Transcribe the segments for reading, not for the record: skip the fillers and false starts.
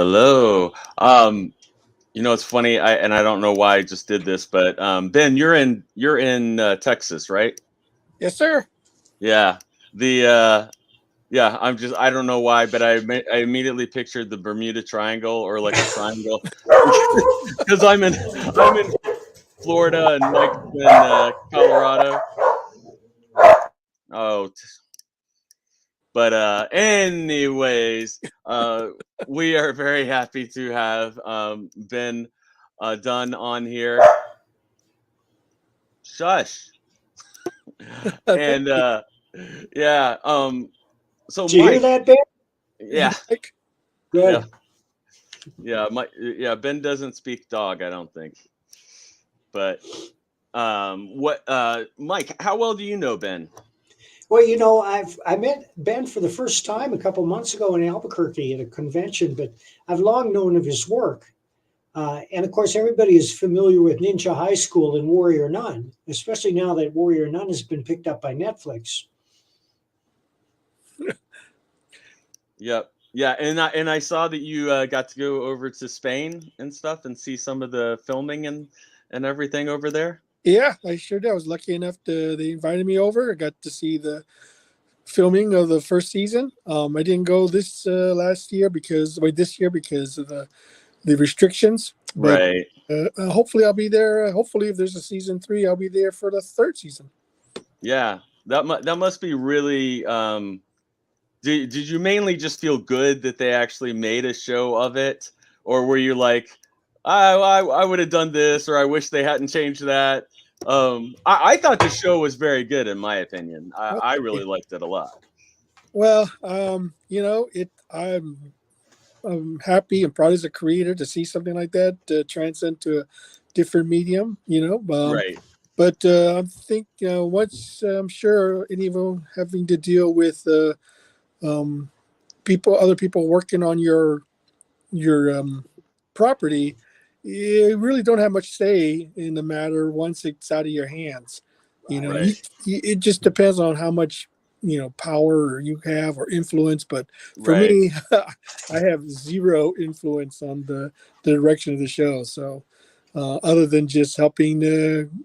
Hello. It's funny. I don't know why I just did this, but Ben, you're in Texas, right? Yes, sir. Yeah. The yeah. I don't know why, but I immediately pictured the Bermuda Triangle or like a triangle because I'm in Florida and Mike's in Colorado. Oh, but anyways, we are very happy to have Ben Dunn on here. Shush. Thank And you. yeah, so Did you hear Mike, that, Ben? Thank yeah, you, Mike. yeah, Good. yeah, Mike, yeah, Ben doesn't speak dog, I don't think. But what Mike, how well do you know Ben? Well, I met Ben for the first time a couple months ago in Albuquerque at a convention, but I've long known of his work. And of course, everybody is familiar with Ninja High School and Warrior Nun, especially now that Warrior Nun has been picked up by Netflix. Yep. Yeah, and I saw that you got to go over to Spain and stuff and see some of the filming and everything over there. Yeah, I sure did. I was lucky enough to they invited me over. I got to see the filming of the first season. I didn't go this this year because of the restrictions. But Right. hopefully I'll be there. Hopefully, if there's a season three, I'll be there for the third season. Yeah. That must be really did you mainly just feel good that they actually made a show of it, or were you like, I would have done this, or I wish they hadn't changed that? I thought the show was very good, in my opinion. I really Okay. liked it a lot. Well, I'm happy and proud as a creator to see something like that transcend to a different medium. Right. But I think once I'm sure anyone having to deal with um, other people working on your property, you really don't have much say in the matter once it's out of your hands. Right. It just depends on how much power you have or influence. But for Right. me, I have zero influence on the direction of the show. So other than just helping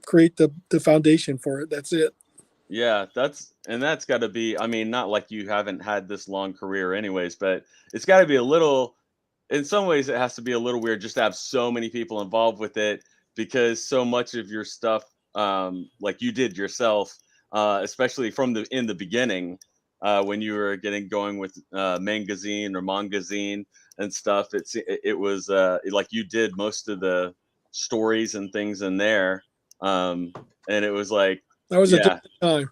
create the foundation for it, that's it. Yeah, that's got to be. I mean, not like you haven't had this long career, anyways, but it's got to be a little. In some ways, it has to be a little weird just to have so many people involved with it because so much of your stuff, like you did yourself, especially from the in the beginning, when you were getting going with Mangazine or Mangazine and stuff. It was like you did most of the stories and things in there, and it was like, That was a yeah. different time.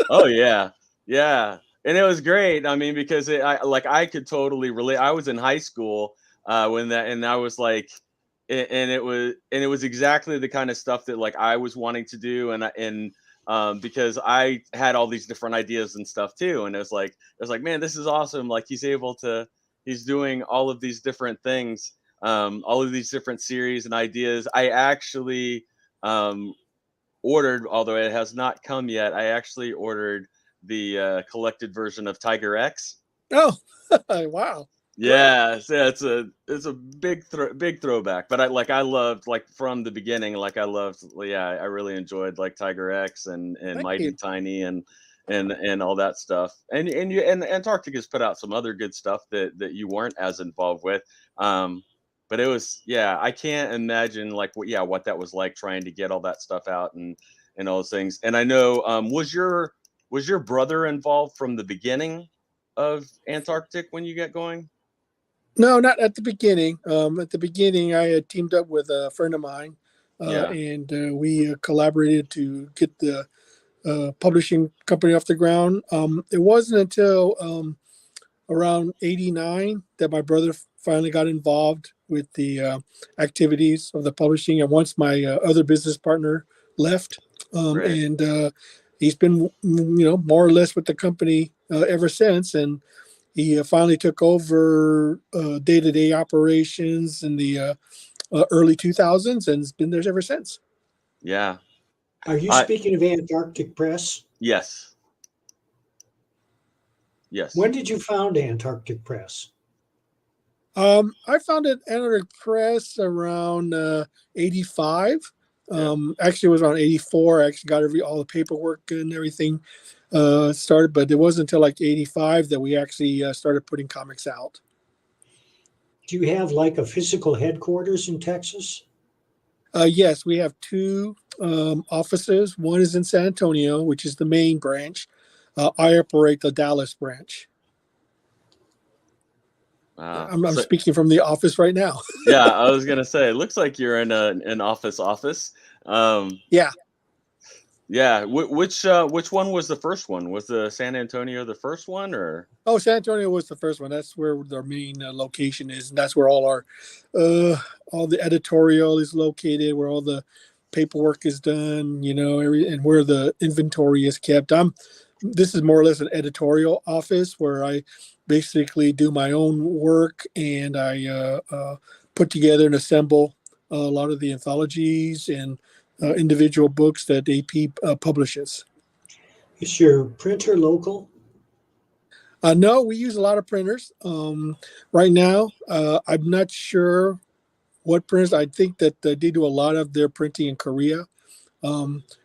Oh yeah, yeah, and it was great. I mean, because I could totally relate. I was in high school when that, and I was like, and it was exactly the kind of stuff that like I was wanting to do, and because I had all these different ideas and stuff too, and it was like, man, this is awesome. Like he's doing all of these different things, all of these different series and ideas. I actually um, ordered, although it has not come yet. I actually ordered the collected version of Tiger X. Oh, wow, great. Yeah, so it's a big throwback. But I loved like from the beginning. Like I loved, yeah, I really enjoyed like Tiger X and Thank you. Mighty Tiny and all that stuff. And Antarctic has put out some other good stuff that you weren't as involved with. But it was, yeah, I can't imagine like what that was like trying to get all that stuff out and all those things. And I know was your brother involved from the beginning of Antarctic when you get going? No, not at the beginning. At the beginning, I had teamed up with a friend of mine, Yeah, and we collaborated to get the publishing company off the ground. It wasn't until around '89 that my brother finally got involved with the activities of the publishing. And once my other business partner left, right. and he's been, more or less with the company ever since. And he finally took over day-to-day operations in the early 2000s and has been there ever since. Yeah. Are you I speaking of Antarctic Press? Yes. Yes. When did you found Antarctic Press? I found it Anarch Press around 85. Yeah. Actually, it was around 84. I actually got all the paperwork and everything started, but it wasn't until like 85 that we actually started putting comics out. Do you have like a physical headquarters in Texas? Yes, we have two offices. One is in San Antonio, which is the main branch. I operate the Dallas branch. I'm So speaking from the office right now. yeah, I was gonna say, it looks like you're in an office. Um, Yeah. yeah. Which one was the first one? Was the San Antonio the first one, or? Oh, San Antonio was the first one. That's where our main location is, and that's where uh, all the editorial is located, where all the paperwork is done. And where the inventory is kept. This is more or less an editorial office where I basically do my own work, and I put together and assemble a lot of the anthologies and individual books that AP publishes. Is your printer local? No, we use a lot of printers. Right now, I'm not sure what printers. I think that they do a lot of their printing in Korea,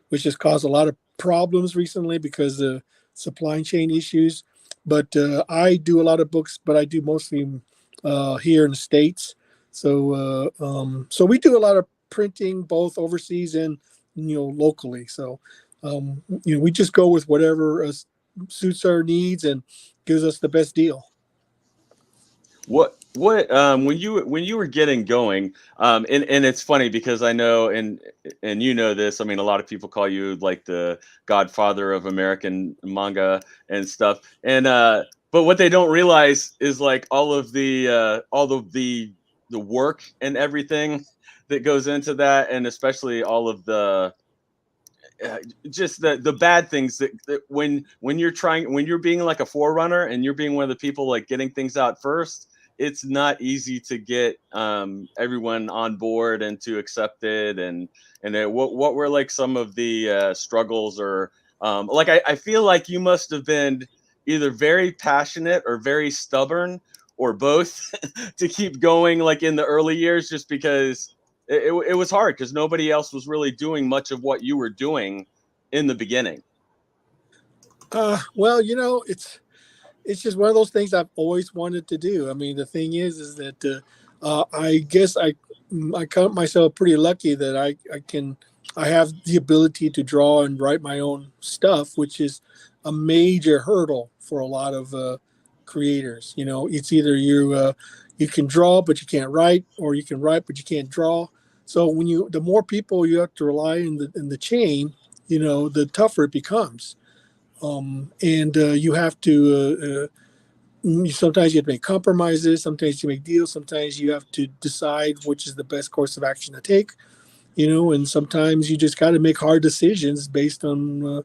which has caused a lot of problems recently because of supply chain issues. But I do a lot of books, but I do mostly here in the States. So we do a lot of printing both overseas and locally. So we just go with whatever suits our needs and gives us the best deal. What when you were getting going, and it's funny because I know, and you know this, I mean, a lot of people call you like the godfather of American manga and stuff, and but what they don't realize is like all of the work and everything that goes into that, and especially all of the just the bad things that when you're being like a forerunner and you're being one of the people like getting things out first, it's not easy to get everyone on board and to accept it. And what were like some of the struggles, or like I feel like you must have been either very passionate or very stubborn or both to keep going like in the early years, just because it was hard because nobody else was really doing much of what you were doing in the beginning. Well, it's just one of those things I've always wanted to do. I mean, the thing is that I guess I count myself pretty lucky that I have the ability to draw and write my own stuff, which is a major hurdle for a lot of creators. It's either you can draw but you can't write, or you can write but you can't draw. So the more people you have to rely in the chain, the tougher it becomes. And you have to sometimes you have to make compromises, sometimes you make deals, sometimes you have to decide which is the best course of action to take, and sometimes you just got to make hard decisions based on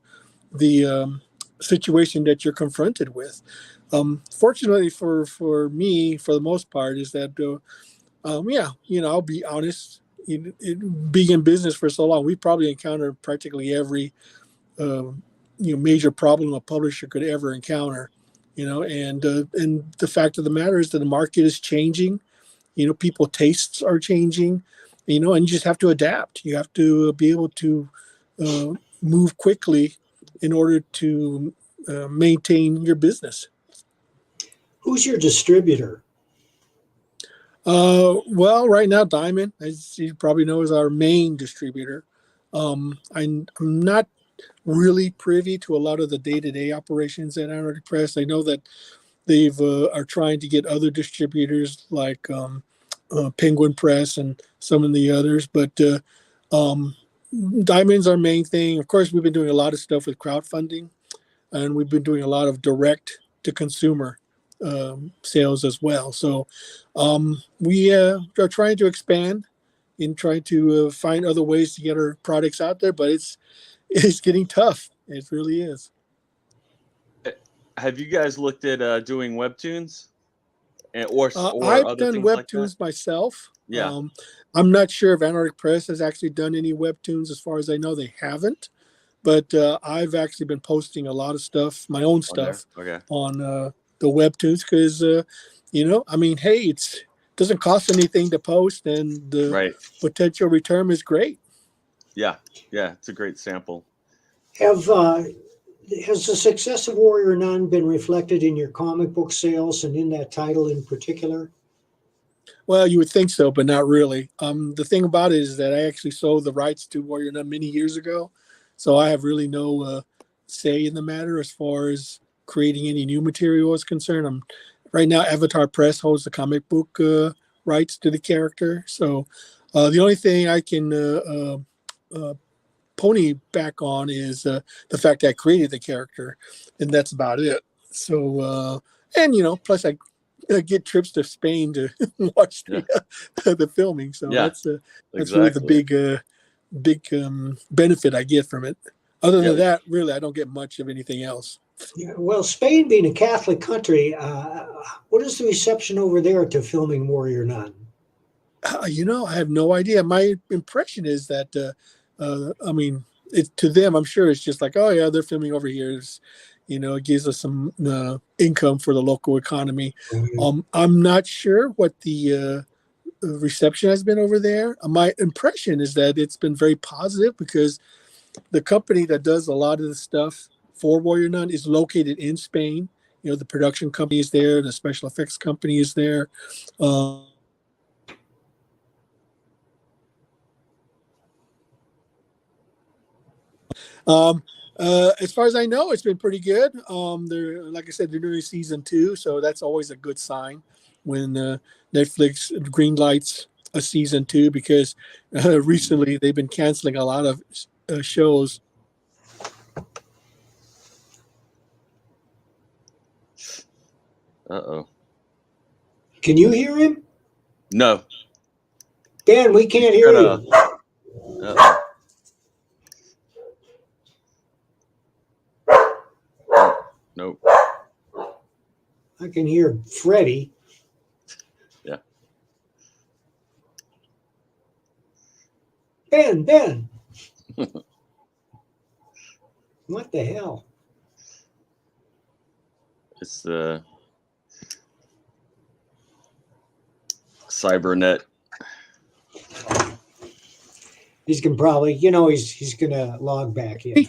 the situation that you're confronted with. Fortunately for me, for the most part, is that yeah, I'll be honest, being in business for so long, we probably encountered practically every major problem a publisher could ever encounter. And the fact of the matter is that the market is changing. People tastes are changing. And you just have to adapt. You have to be able to move quickly in order to maintain your business. Who's your distributor? Well, right now, Diamond, as you probably know, is our main distributor. I'm not really privy to a lot of the day-to-day operations at Anarchy Press. I know that they've are trying to get other distributors like Penguin Press and some of the others, but Diamond's our main thing. Of course, we've been doing a lot of stuff with crowdfunding, and we've been doing a lot of direct to consumer sales as well. So we are trying to expand and trying to find other ways to get our products out there, but it's getting tough. It really is. Have you guys looked at doing webtoons or I've other done things like that? webtoons myself. Yeah. I'm not sure if Anarchy Press has actually done any webtoons. As far as I know, they haven't. But I've actually been posting a lot of stuff, my own On there. stuff, Okay. on the webtoons because, I mean, hey, doesn't cost anything to post, and the Right. potential return is great. Yeah. Yeah. It's a great sample. Have has the success of Warrior Nun been reflected in your comic book sales and in that title in particular? Well, you would think so, but not really. The thing about it is that I actually sold the rights to Warrior Nun many years ago, so I have really no say in the matter as far as creating any new material is concerned. Right now, Avatar Press holds the comic book rights to the character, so the only thing I can pony back on is the fact that I created the character, and that's about it. So, and plus I get trips to Spain to watch Yeah. the filming. So Yeah. that's really the Exactly. big benefit I get from it. Other Yeah. than that, really, I don't get much of anything else. Yeah, well, Spain being a Catholic country, what is the reception over there to filming Warrior Nun? I have no idea. My impression is that, I mean, to them, I'm sure it's just like, oh yeah, they're filming over here. It gives us some income for the local economy. I'm not sure what the reception has been over there. My impression is that it's been very positive because the company that does a lot of the stuff for Warrior Nun is located in Spain. The production company is there, the special effects company is there. Um, as far as I know, it's been pretty good. They're like I said, they're doing season 2, so that's always a good sign when Netflix green lights a season 2 because recently they've been canceling a lot of shows. Uh-oh. Can you hear him? No. Ben, we can't hear you. Uh-oh. Nope. I can hear Freddie. Yeah. Ben. What the hell? It's the cybernet. He's gonna probably, he's gonna log back in.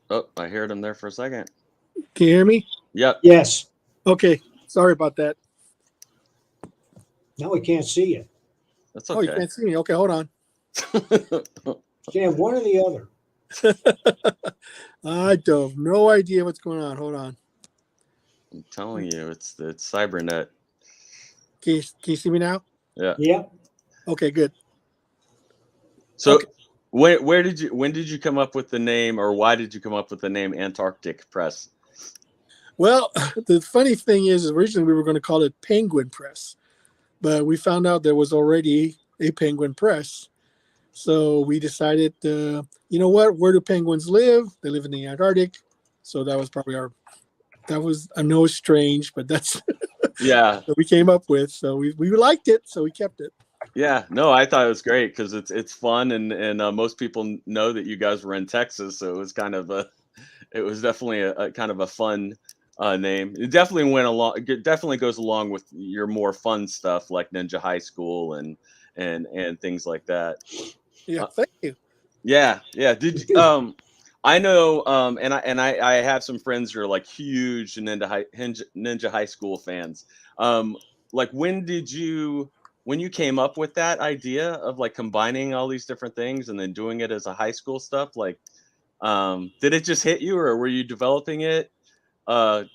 Oh, I heard him there for a second. Can you hear me? Yep. Yes. Okay. Sorry about that. Now we can't see you. That's Oh, you okay. can't see me. Okay, hold on. You can have one or the other. I don't have no idea what's going on. Hold on. I'm telling you, it's cybernet. Can you see me now? Yeah. Yep. Okay, good. So Okay. when did you come up with the name, or why did you come up with the name Antarctic Press? Well, the funny thing is originally we were going to call it Penguin Press, but we found out there was already a Penguin Press. So we decided, you know what? Where do penguins live? They live in the Antarctic. So that was probably I know it's strange, but that's Yeah. what we came up with. So we liked it, so we kept it. Yeah, no, I thought it was great because it's fun, and most people know that you guys were in Texas, so it was definitely a kind of a fun name. It definitely it definitely goes along with your more fun stuff like Ninja High School and things like that. Yeah, thank you. Yeah. Did I know I have some friends who are like huge Ninja High School fans. Like when you came up with that idea of like combining all these different things and then doing it as a high school stuff, like did it just hit you, or were you developing it? Or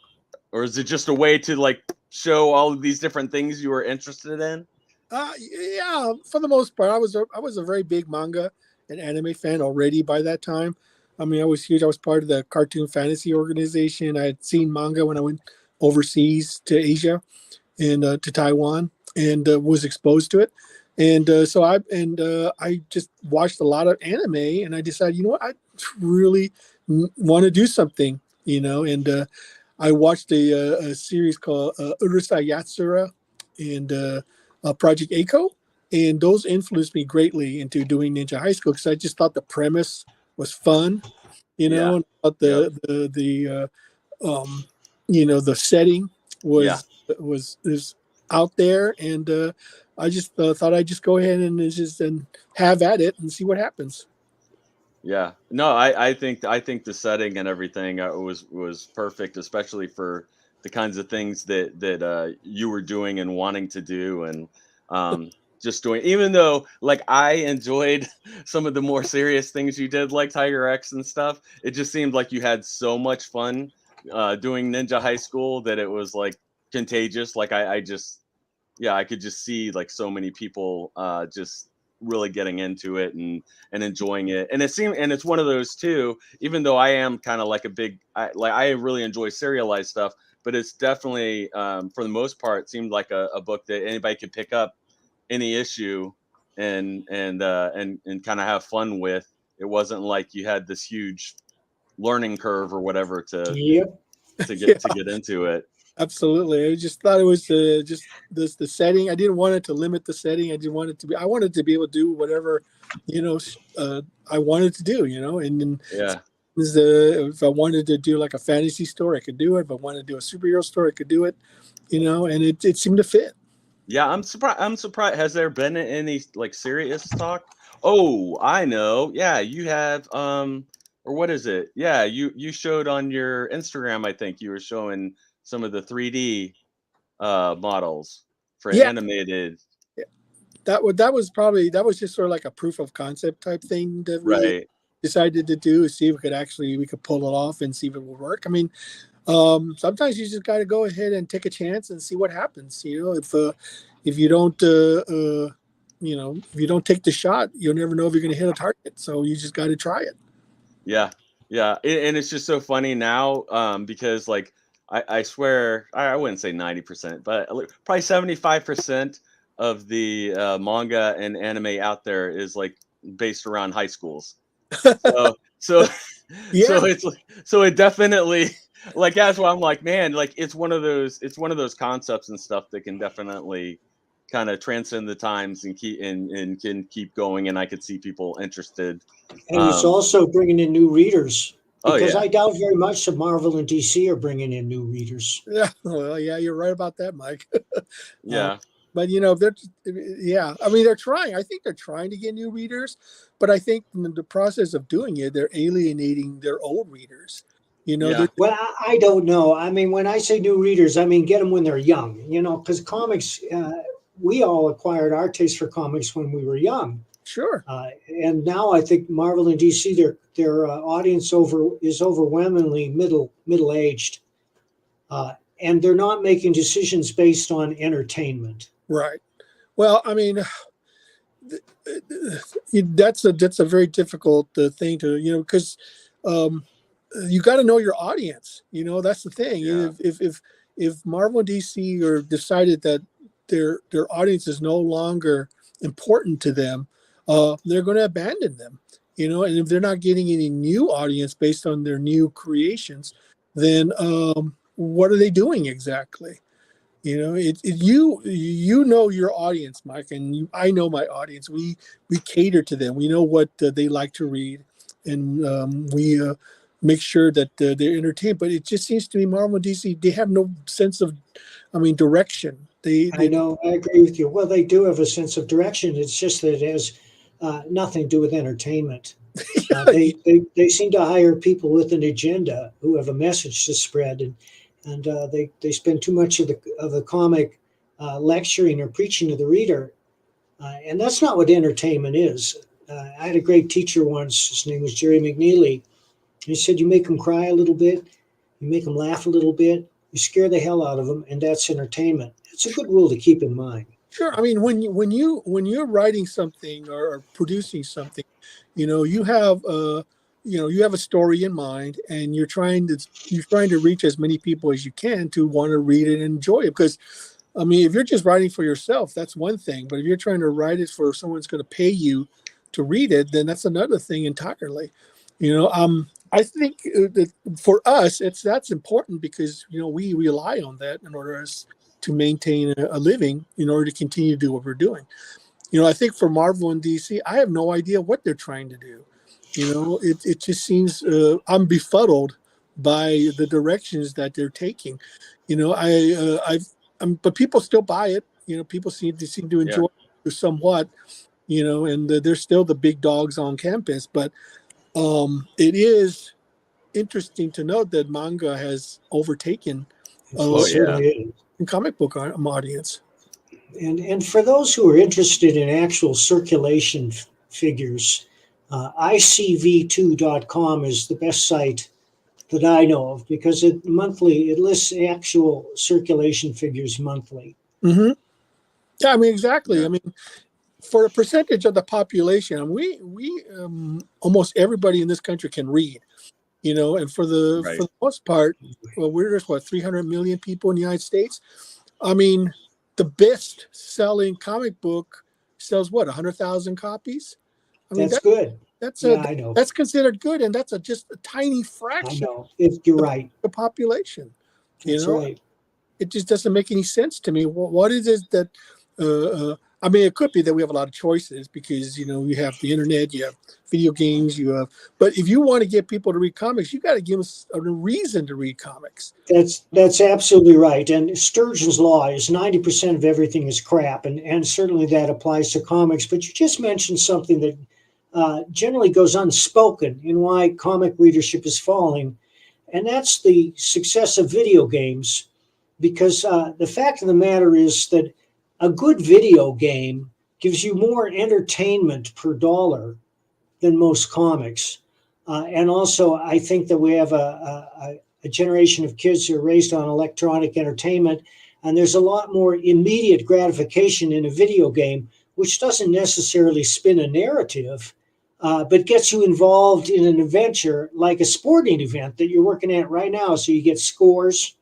is it just a way to like show all of these different things you were interested in? Yeah, for the most part, I was a very big manga and anime fan already by that time. I mean, I was huge. I was part of the Cartoon Fantasy organization. I had seen manga when I went overseas to Asia and to Taiwan, and was exposed to it. And so I just watched a lot of anime, and I decided, you know what, I really want to do something, and I watched a series called Urusei Yatsura and Project Eiko, and those influenced me greatly into doing Ninja High School because I just thought the premise was fun, Yeah. and thought Yep. the setting Yeah. was out there, and I just thought I'd just go ahead and have at it and see what happens. Yeah. No, I think the setting and everything was perfect, especially for the kinds of things that you were doing and wanting to do, and um just doing, even though like I enjoyed some of the more serious things you did, like Tiger X and stuff. It just seemed like you had so much fun doing Ninja High School that it was like contagious. Like I just, yeah, I could just see like so many people just really getting into it and enjoying it. And it seemed, and it's one of those too, even though I am kind of like a big, I really enjoy serialized stuff, but it's definitely for the most part seemed like a book that anybody could pick up any issue and kind of have fun with. It wasn't like you had this huge learning curve or whatever Yep. Yeah, to get into it. absolutely. I just thought it was just the setting. I didn't want it to limit the setting. I didn't want it to be. I wanted to be able to do whatever, you know, I wanted to do. And then Yeah. if I wanted to do like a fantasy story, I could do it. If I wanted to do a superhero story, I could do it. And it seemed to fit. Yeah, I'm surprised. I'm surprised. Has there been any like serious talk? Oh, I know. Yeah, you have or what is it? Yeah, you showed on your Instagram, I think you were showing some of the 3D models for Yeah, animated. that was just sort of like a proof of concept type thing that we Right. decided to do, see if we could pull it off and see if it would work. I mean, sometimes you just got to go ahead and take a chance and see what happens. If you don't if you don't take the shot, you'll never know if you're going to hit a target. So you just got to try it. Yeah. Yeah. And it's just so funny now because like I swear I wouldn't say 90%, but like, probably 75% of the manga and anime out there is like based around high schools. So Yeah, so it definitely, like that's why I'm like, man, like it's one of those concepts and stuff that can definitely kind of transcend the times and and can keep going, and I could see people interested. And it's Um also bringing in new readers oh because yeah. I doubt very much that Marvel and DC are bringing in new readers. yeah. Well, yeah, you're right about that, Mike. uh, Yeah. but yeah, I mean, they're trying. I think they're trying to get new readers, but I think in the process of doing it, they're alienating their old readers. Yeah. They're Well, I don't know. I mean, when I say new readers, I mean get them when they're young. Because comics, we all acquired our taste for comics when we were young, sure. and now I think Marvel and DC, their audience is overwhelmingly middle aged, and they're not making decisions based on entertainment. Right. Well, I mean, that's a very difficult thing to because um, you got to know your audience. That's the thing. Yeah. If Marvel and DC are decided that their audience is no longer important to them, they're going to abandon them. And if they're not getting any new audience based on their new creations, then what are they doing exactly? You know your audience, Mike, and I know my audience. We cater to them. We know what they like to read, and we make sure that they're entertained. But it just seems to me, Marvel and DC, they have no sense of, direction. I know, I agree with you. Well, they do have a sense of direction. It's just that it has nothing to do with entertainment. They seem to hire people with an agenda who have a message to spread, and they spend too much of the comic lecturing or preaching to the reader, and that's not what entertainment is. I had a great teacher once. His name was Jerry McNeely. He said, "You make them cry a little bit, you make them laugh a little bit, you scare the hell out of them, and that's entertainment." It's a good rule to keep in mind. Sure. I mean, when you're writing something or producing something, you have you have a story in mind, and you're trying to reach as many people as you can to want to read it and enjoy it. Because I mean, if you're just writing for yourself, that's one thing. But if you're trying to write it for someone's going to pay you to read it, then that's another thing entirely. I think that for us, that's important because we rely on that in order to maintain a living, in order to continue to do what we're doing. I think for Marvel and DC, I have no idea what they're trying to do. It just seems I'm befuddled by the directions that they're taking. but people still buy it. People seem to enjoy it somewhat. And they're still the big dogs on campus. But it is interesting to note that manga has overtaken Certainly is. comic book audience. And for those who are interested in actual circulation figures, ICV2.com is the best site that I know of, because it lists actual circulation figures monthly. Mm-hmm. Yeah, exactly. Yeah. For a percentage of the population, we almost everybody in this country can read. And for the most part, we're just 300 million people in the United States. The best selling comic book sells 100,000 copies. That's good. I know. That's considered good, and that's just a tiny fraction. I know. You're right. The population. That's right. It just doesn't make any sense to me. What is it that? It could be that we have a lot of choices because you have the internet, you have video games, But if you want to get people to read comics, you got to give us a reason to read comics. That's absolutely right. And Sturgeon's law is 90% of everything is crap, and certainly that applies to comics. But you just mentioned something that generally goes unspoken in why comic readership is falling, and that's the success of video games. Because the fact of the matter is that a good video game gives you more entertainment per dollar than most comics. And also, I think that we have a generation of kids who are raised on electronic entertainment, and there's a lot more immediate gratification in a video game, which doesn't necessarily spin a narrative, but gets you involved in an adventure like a sporting event that you're working at right now. So you get scores,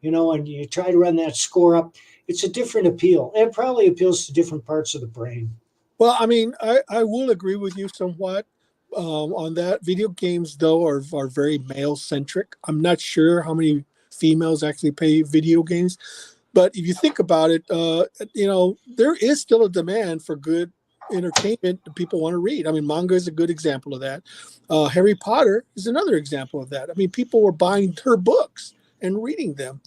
and you try to run that score up. It's a different appeal. It probably appeals to different parts of the brain. Well, I will agree with you somewhat on that. Video games, though, are very male-centric. I'm not sure how many females actually play video games. But if you think about it, there is still a demand for good entertainment that people want to read. Manga is a good example of that. Harry Potter is another example of that. People were buying her books and reading them.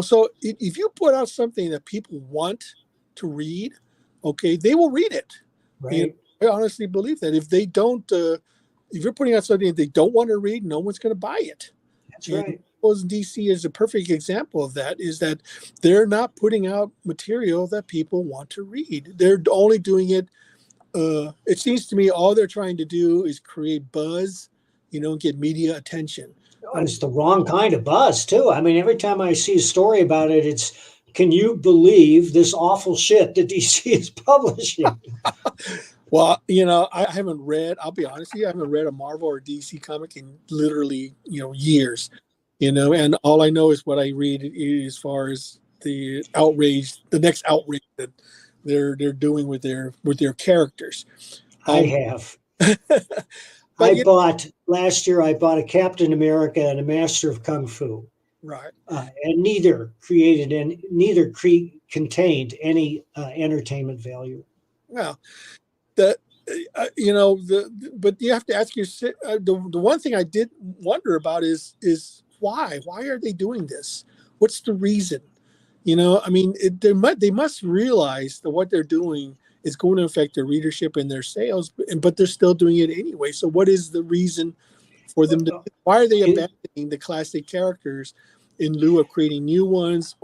So if you put out something that people want to read, okay, they will read it. Right. I honestly believe that if they don't, if you're putting out something that they don't want to read, no one's going to buy it. That's right. DC is a perfect example of that, is that they're not putting out material that people want to read. They're only doing it. It seems to me all they're trying to do is create buzz, get media attention. And it's the wrong kind of buzz, too. Every time I see a story about it, it's, can you believe this awful shit that DC is publishing? Well, I haven't read, I'll be honest with you, I haven't read a Marvel or DC comic in literally, years, and all I know is what I read as far as the next outrage that they're doing with their characters. I have. Last year I bought a Captain America and a Master of Kung Fu. Right. And neither contained any entertainment value. Well, but you have to ask yourself, the one thing I did wonder about is why are they doing this? What's the reason? They must realize that what they're doing is going to affect their readership and their sales, but they're still doing it anyway. So what is the reason for them why are they abandoning the classic characters in lieu of creating new ones?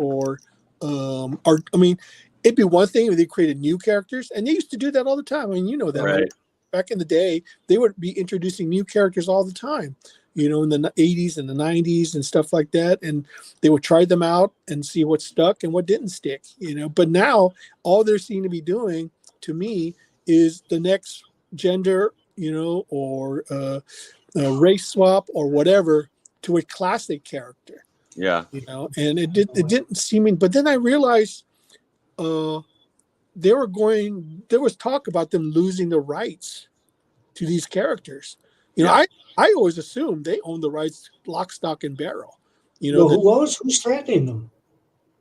It'd be one thing if they created new characters, and they used to do that all the time. That. Right. Back in the day, they would be introducing new characters all the time, in the 80s and the 90s and stuff like that. And they would try them out and see what stuck and what didn't stick, But now all they're seen to be doing, to me, is the next gender, or race swap or whatever to a classic character. Yeah. And it didn't seem, but then I realized there was talk about them losing the rights to these characters. I always assumed they own the rights lock, stock, and barrel. Who's threatening them?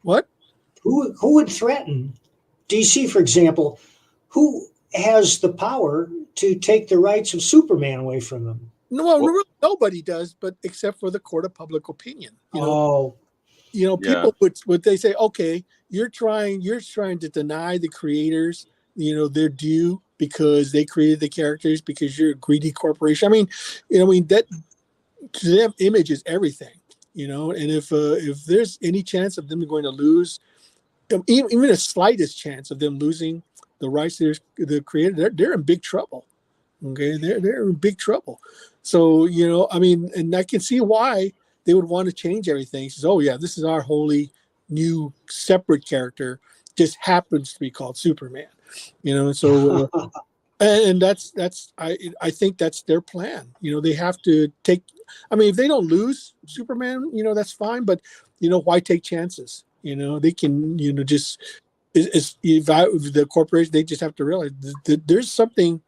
What? Who would threaten DC, for example? Who has the power to take the rights of Superman away from them? No, nobody does, but except for the court of public opinion. People would they say, okay, you're trying to deny the creators, their due because they created the characters because you're a greedy corporation. I mean, that to them image is everything, and if there's any chance of them going to lose, even a slightest chance of them losing the rights to the creator, they're in big trouble. Okay, they're in big trouble. So I mean, and I can see why they would want to change everything. Says, oh yeah, this is our wholly new separate character. Just happens to be called Superman. So and I think that's their plan. They have to take. I mean, if they don't lose Superman, that's fine. But why take chances? They can just if the corporation, they just have to realize that there's something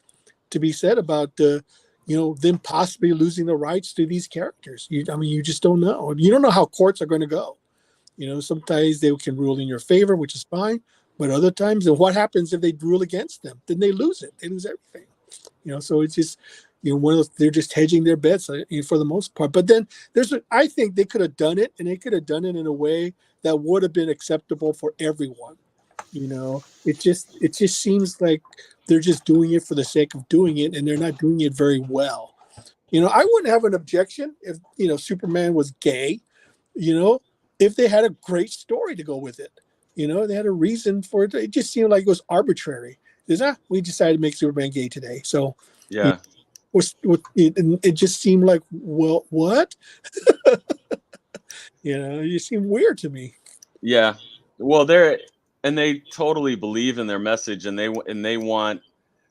to be said about them possibly losing the rights to these characters. I mean, you just don't know. You don't know how courts are going to go. Sometimes they can rule in your favor, which is fine, but other times, and what happens if they rule against them? Then they lose it. They lose everything. So it's just one of those, they're just hedging their bets for the most part. But then I think they could have done it, and they could have done it in a way that would have been acceptable for everyone. It just seems like they're just doing it for the sake of doing it, and they're not doing it very well. I wouldn't have an objection if Superman was gay, if they had a great story to go with it. They had a reason for it. It just seemed like it was arbitrary. We decided to make Superman gay today, so yeah. It just seemed like, well, what? It seemed weird to me. Yeah. Well, they totally believe in their message, and they want.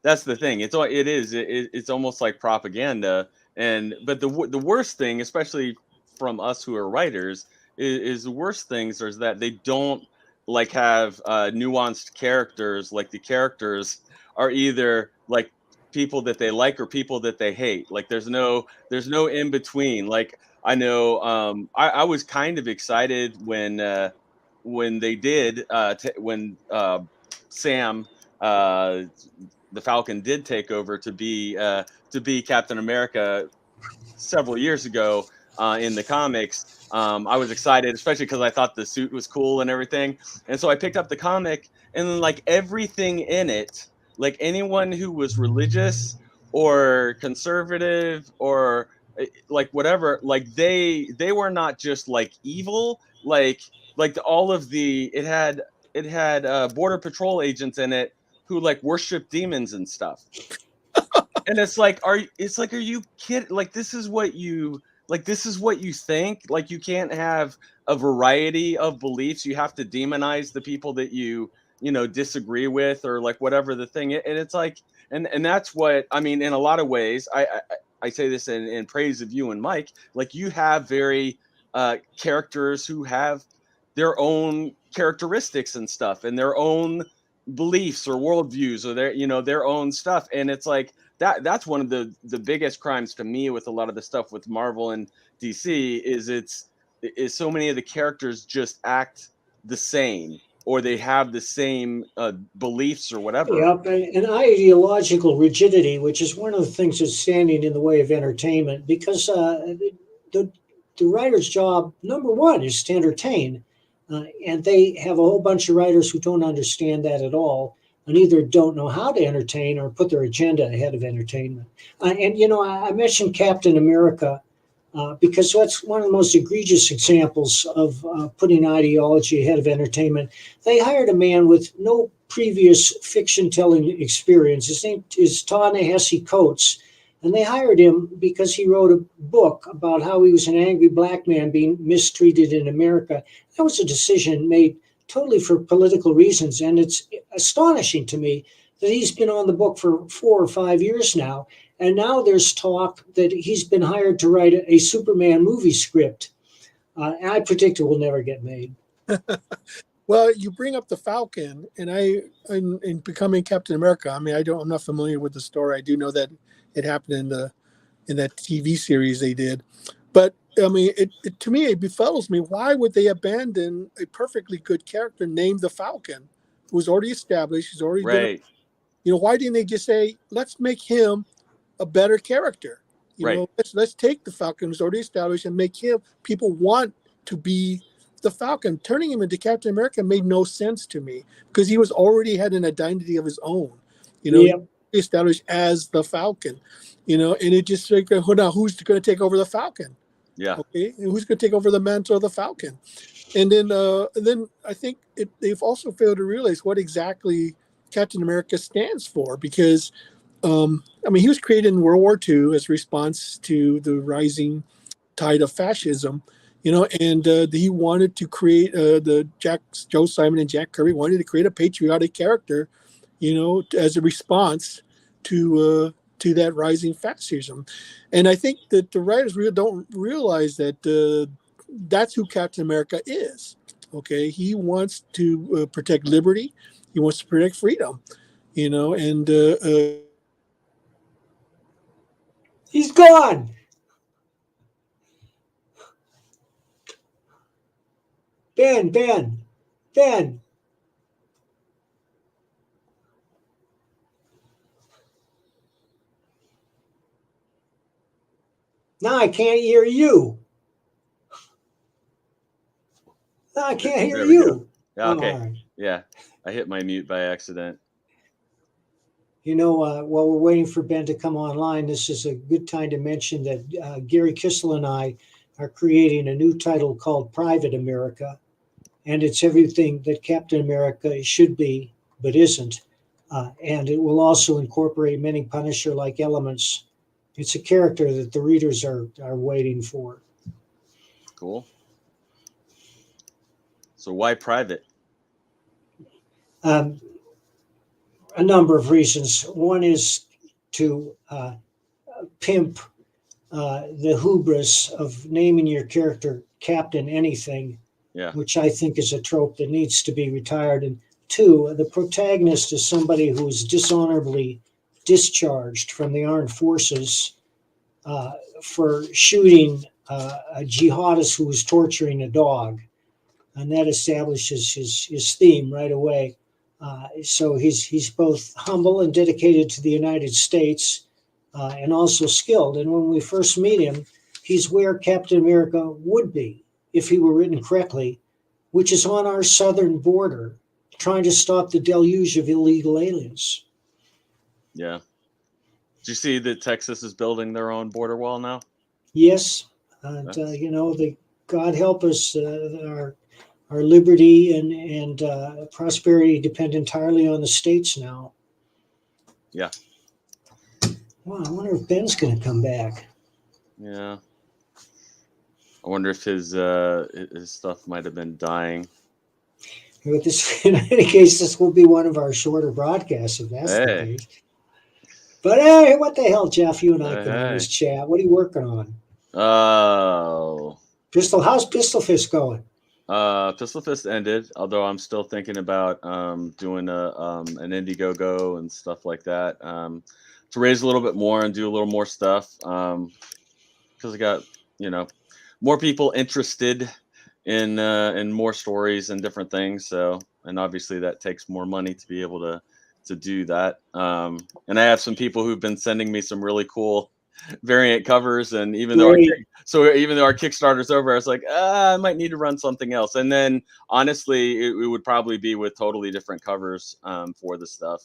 That's the thing. It's almost like propaganda. But the worst thing, especially from us who are writers, is the worst things is that they don't like have nuanced characters. Like the characters are either like people that they like or people that they hate. Like there's no in between. Like I know I was kind of excited when they did when Sam the Falcon did take over to be Captain America several years ago in the comics. I was excited, especially because I thought the suit was cool and everything. And so I picked up the comic, and like everything in it, like anyone who was religious or conservative or like whatever, like they were not just like evil, all of it had border patrol agents in it who like worship demons and stuff. And are you kidding? Like this is what you think? Like you can't have a variety of beliefs. You have to demonize the people that you disagree with, or like whatever the thing. And it's like, and that's what I mean. In a lot of ways, I say this in praise of you and Mike. Like you have very characters who have their own characteristics and stuff, and their own beliefs or worldviews, or their own stuff. And it's like that's one of the biggest crimes to me with a lot of the stuff with Marvel and DC is so many of the characters just act the same, or they have the same beliefs or whatever. Yep, and ideological rigidity, which is one of the things that's standing in the way of entertainment, because the writer's job, number one, is to entertain. And they have a whole bunch of writers who don't understand that at all, and either don't know how to entertain or put their agenda ahead of entertainment. I mentioned Captain America because that's one of the most egregious examples of putting ideology ahead of entertainment. They hired a man with no previous fiction-telling experience. His name is Ta-Nehisi Coates, and they hired him because he wrote a book about how he was an angry black man being mistreated in America. That was a decision made totally for political reasons, and it's astonishing to me that he's been on the book for 4 or 5 years now, and now there's talk that he's been hired to write a Superman movie script. And I predict it will never get made. Well, you bring up the Falcon, and in becoming Captain America. I mean, I'm not familiar with the story. I do know that it happened in that TV series they did, but I mean, to me, it befuddles me. Why would they abandon a perfectly good character named the Falcon, who's already established? He's already right. Why didn't they just say, let's make him a better character? Let's take the Falcon who's already established and make him. People want to be the Falcon, turning him into Captain America made no sense to me because he was already had an identity of his own, you know, Yeah. established as the Falcon, you know, and it just like, now who's going to take over the Falcon? Yeah. Okay, and who's going to take over the mantle of the Falcon? And then I think they've also failed to realize what exactly Captain America stands for, because I mean, he was created in World War II as a response to the rising tide of fascism, you know, and he wanted to create Joe Simon and Jack Kirby wanted to create a patriotic character, you know, as a response to that rising fascism. And I think that the writers really don't realize that that's who Captain America is. Okay, he wants to protect liberty, he wants to protect freedom, you know, and He's gone. Ben. Now I can't hear you. Now I can't hear There we go. you. Yeah, Oh, okay. all right. Yeah, I hit my mute by accident. You know, while we're waiting for Ben to come online, this is a good time to mention that Gary Kissel and I are creating a new title called Private America, and it's everything that Captain America should be but isn't. And it will also incorporate many Punisher-like elements. It's a character that the readers are waiting for. Cool. So why private? A number of reasons. One is to pimp the hubris of naming your character Captain Anything, Yeah. which I think is a trope that needs to be retired. And two, the protagonist is somebody who is dishonorably discharged from the armed forces for shooting a jihadist who was torturing a dog. And that establishes his theme right away. So he's both humble and dedicated to the United States, and also skilled. And when we first meet him, he's where Captain America would be if he were written correctly, which is on our southern border, trying to stop the deluge of illegal aliens. Yeah. Did you see that Texas is building their own border wall now? Yes, and you know, God help us, our liberty and prosperity depend entirely on the states now. Yeah. Well, I wonder if Ben's going to come back. Yeah. I wonder if his stuff might have been dying. But this, in any case, this will be one of our shorter broadcasts if that's the case. But hey, what the hell, Jeff? You and I can always chat. What are you working on? Oh. How's Pistol Fist going? Pistol Fist ended, although I'm still thinking about doing an Indiegogo and stuff like that to raise a little bit more and do a little more stuff because I got, you know, more people interested in more stories and different things. So, and obviously that takes more money to be able to do that. And I have some people who've been sending me some really cool variant covers, and even though our Kickstarter's over, I was like, I might need to run something else. And then honestly, it would probably be with totally different covers for the stuff,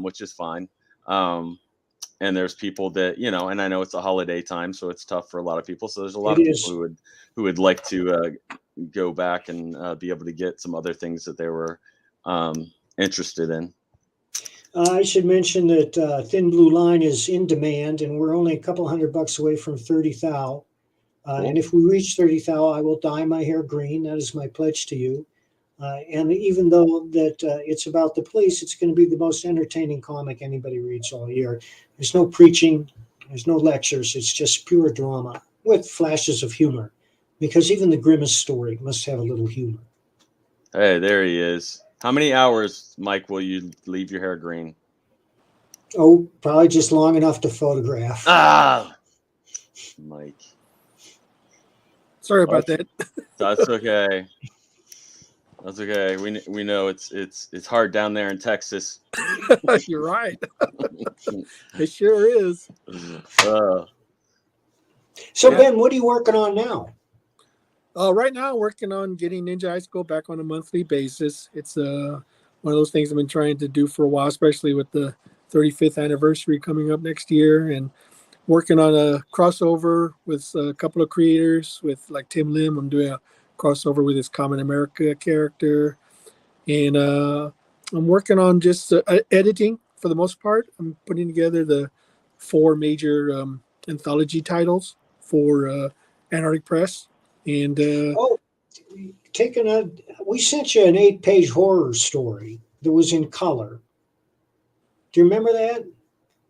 which is fine. And there's people that, you know, and I know it's a holiday time, so it's tough for a lot of people. So there's a lot of people who would like to go back and be able to get some other things that they were interested in. I should mention that Thin Blue Line is in demand, and we're only a couple $100 away from 30 thou. Cool. And if we reach 30 thou, I will dye my hair green. That is my pledge to you. And even though that it's about the police, it's going to be the most entertaining comic anybody reads all year. There's no preaching, there's no lectures. It's just pure drama with flashes of humor, because even the grimmest story must have a little humor. Hey, there he is. How many hours, Mike, will you leave your hair green? Oh, probably just long enough to photograph. Ah, Mike. Sorry about that. That's okay. That's okay. We know it's hard down there in Texas. You're right. It sure is. So Ben, what are you working on now? Right now, I'm working on getting Ninja High School back on a monthly basis. It's one of those things I've been trying to do for a while, especially with the 35th anniversary coming up next year, and working on a crossover with a couple of creators. With like Tim Lim, I'm doing a crossover with his Common America character, and I'm working on just editing for the most part. I'm putting together the four major anthology titles for Antarctic Press, and Oh, taking a we sent you an 8-page horror story that was in color. Do you remember that?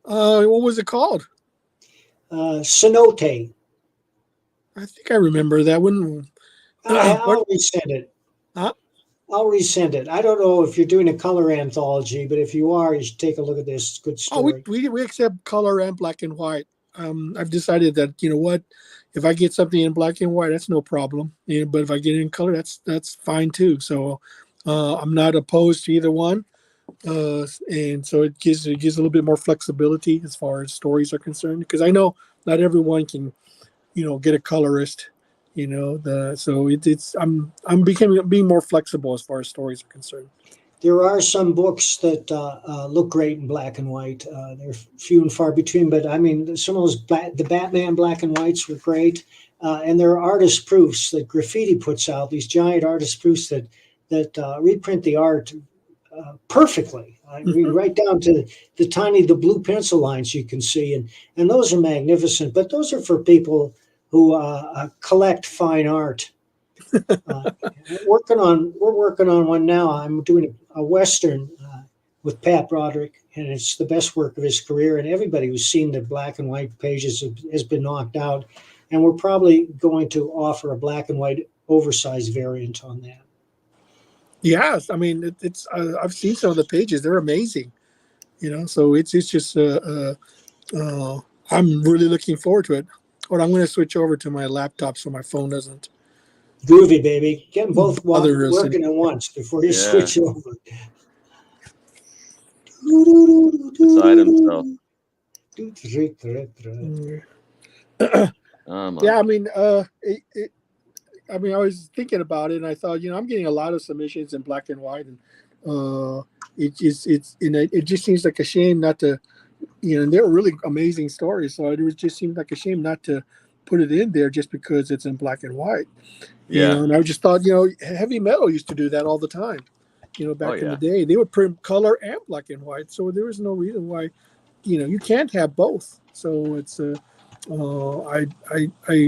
what was it called? Cenote. I think I remember that one. What? I'll resend it. Huh? I'll resend it. I don't know if you're doing a color anthology, but if you are, you should take a look at this. It's a good Oh, story. we accept color and black and white. I've decided that, you know what, if I get something in black and white, that's no problem. Yeah, but if I get it in color, that's fine too. So I'm not opposed to either one, and so it gives a little bit more flexibility as far as stories are concerned. Because I know not everyone can, get a colorist. So it's I'm becoming being more flexible as far as stories are concerned. There are some books that look great in black and white. They're few and far between, but I mean, some of those the Batman black and whites were great, and there are artist proofs that Graffiti puts out. These giant artist proofs that reprint the art perfectly. I mean, right down to the blue pencil lines you can see, and those are magnificent. But those are for people who collect fine art. Uh, we're working on one now. I'm doing a western with Pat Broderick, and it's the best work of his career. And everybody who's seen the black and white pages has been knocked out. And we're probably going to offer a black and white oversized variant on that. Yes, I mean it's I've seen some of the pages; they're amazing. So it's just I'm really looking forward to it. But I'm going to switch over to my laptop so my phone doesn't Groovy, baby. Get them both bother us. working at once before you Yeah. switch over. Beside himself. Yeah, I mean, I mean, I was thinking about it, and I thought, I'm getting a lot of submissions in black and white, and it just seems like a shame not to, and they're really amazing stories. So it just seemed like a shame not to put it in there just because it's in black and white. Yeah. And I just thought, heavy metal used to do that all the time. Back in yeah. the day, they would print color and black and white, so there was no reason why, you can't have both. So it's I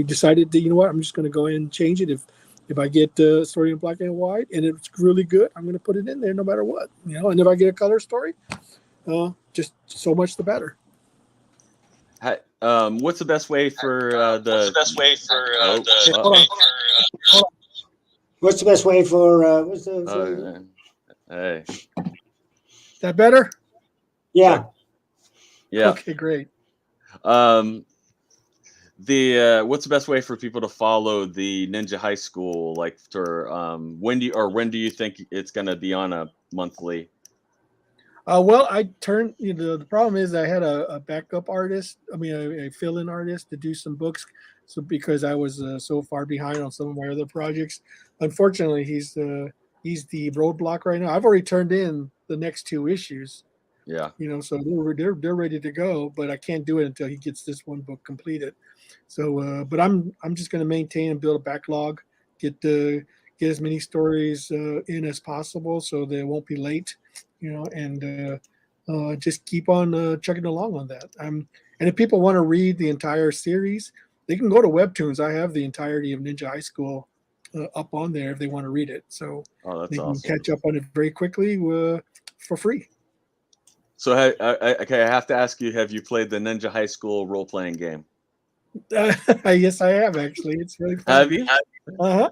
decided that, what, I'm just going to go ahead and change it. If I get a story in black and white and it's really good, I'm going to put it in there no matter what. And if I get a color story, just so much the better. What's the best way for the? What's the best way for? What's the? Hey. Is that better? Yeah. Yeah. Okay, great. What's the best way for people to follow the Ninja High School? Like, for when do you think it's going to be on a monthly? Well, I turned. The problem is I had a backup artist. I mean, a fill-in artist to do some books. So because I was so far behind on some of my other projects, unfortunately, he's the roadblock right now. I've already turned in the next 2 issues. Yeah. So they're ready to go, but I can't do it until he gets this one book completed. So, but I'm just going to maintain and build a backlog, get as many stories in as possible, so they won't be late. And just keep on chugging along on that. And if people want to read the entire series, they can go to Webtoons. I have the entirety of Ninja High School up on there if they want to read it. So that's they can awesome. catch up on it very quickly for free. So, okay, I have to ask you: have you played the Ninja High School role-playing game? Yes, I have actually. It's really fun. Have you? Uh-huh.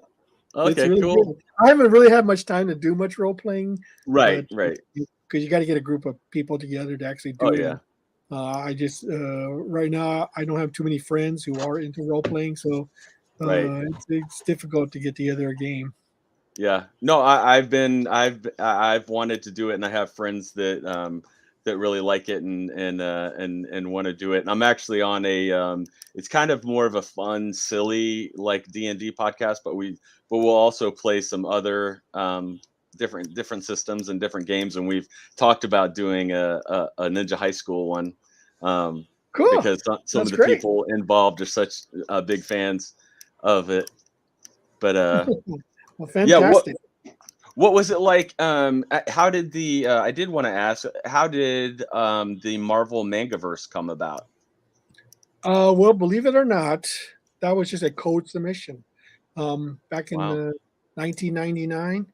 Okay, really cool. Good. I haven't really had much time to do much role playing. Right. Because you got to get a group of people together to actually do it. Yeah. I just right now I don't have too many friends who are into role playing, so it's difficult to get together a game. Yeah. No, I've wanted to do it, and I have friends that that really like it and want to do it. And I'm actually on a it's kind of more of a fun, silly like D&D podcast, but we'll also play some other different systems and different games. And we've talked about doing a Ninja High School one. Cool. Because some of the great. people involved are such big fans of it. But Well, yeah, fantastic. what was it like? How did the I did want to ask, how did the Marvel Mangaverse come about? Well, believe it or not, that was just a code submission. Back in Wow. 1999,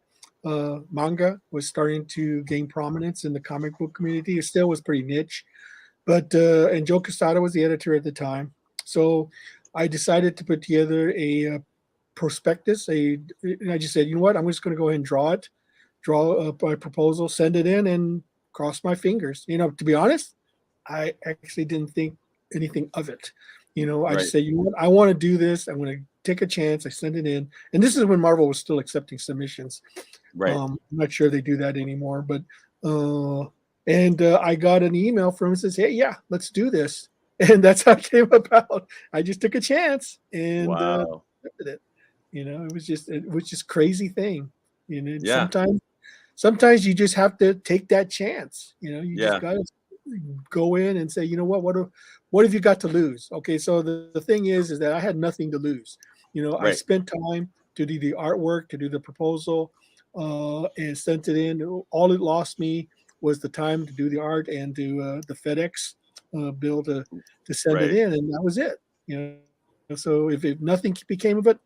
manga was starting to gain prominence in the comic book community. It still was pretty niche, but and Joe Quesada was the editor at the time. So I decided to put together a prospectus. And I just said, you know what, I'm just going to go ahead and draw up my proposal, send it in, and cross my fingers. You know, to be honest, I actually didn't think anything of it. You know, I just Right. said, you know what, I want to do this. I'm going to take a chance. I sent it in, and this is when Marvel was still accepting submissions. Right. I'm not sure they do that anymore, but I got an email from him that says, "Hey, yeah, let's do this," and that's how it came about. I just took a chance and Wow. accepted it. You know, it was just crazy thing. You know, Yeah. sometimes you just have to take that chance. You know, you just Yeah. got to go in and say, you know what have you got to lose? Okay, so the thing is that I had nothing to lose. You know, I Right. spent time to do the artwork, to do the proposal, and sent it in. All it lost me was the time to do the art and do the FedEx bill to send it Right. in, and that was it. You know, so if nothing became of it,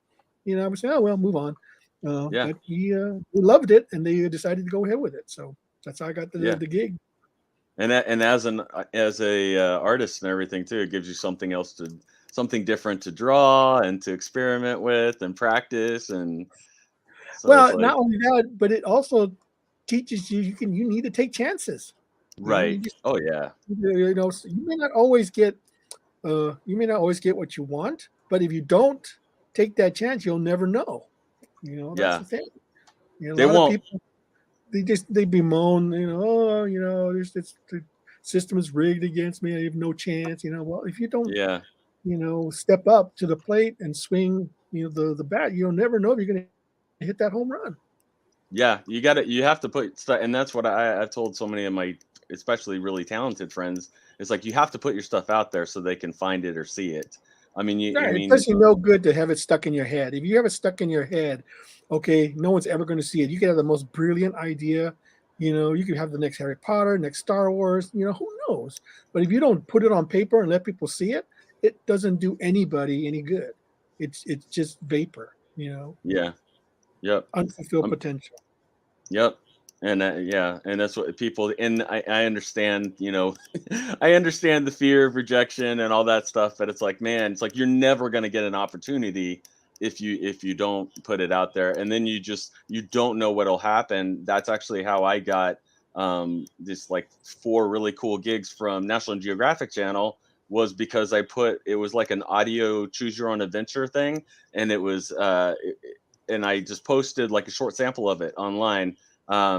you know, I would say, oh well, move on. Yeah. But we loved it, and they decided to go ahead with it. So that's how I got Yeah. the gig. And as a artist and everything too, it gives you something different to draw and to experiment with and practice. And so it's Well, like, not only that, but it also teaches you you need to take chances. You know, you right. just Oh yeah. you know, so you may not always get what you want, but if you don't take that chance, you'll never know. You know, that's Yeah. the thing. You know, a They lot of won't. people they bemoan, you know, oh, you know, the system is rigged against me. I have no chance. You know, well, if you don't, Yeah. you know, step up to the plate and swing, you know, the bat, you'll never know if you're going to hit that home run. Yeah, you have to put stuff, and that's what I've told so many of my, especially really talented friends. It's like you have to put your stuff out there so they can find it or see it. I Right. It mean, does you no good to have it stuck in your head. If you have it stuck in your head, okay, no one's ever going to see it. You could have the most brilliant idea. You know, you could have the next Harry Potter, next Star Wars, you know, who knows? But if you don't put it on paper and let people see it, it doesn't do anybody any good. It's just vapor, you know, yeah, yep, unfulfilled um, potential. yep, and yeah, and that's what people. And I understand, I understand the fear of rejection and all that stuff. But it's like, man, it's like you're never gonna get an opportunity if you don't put it out there, and then you don't know what'll happen. That's actually how I got this like 4 really cool gigs from National Geographic Channel, was because it was like an audio choose your own adventure thing, and and I just posted like a short sample of it online.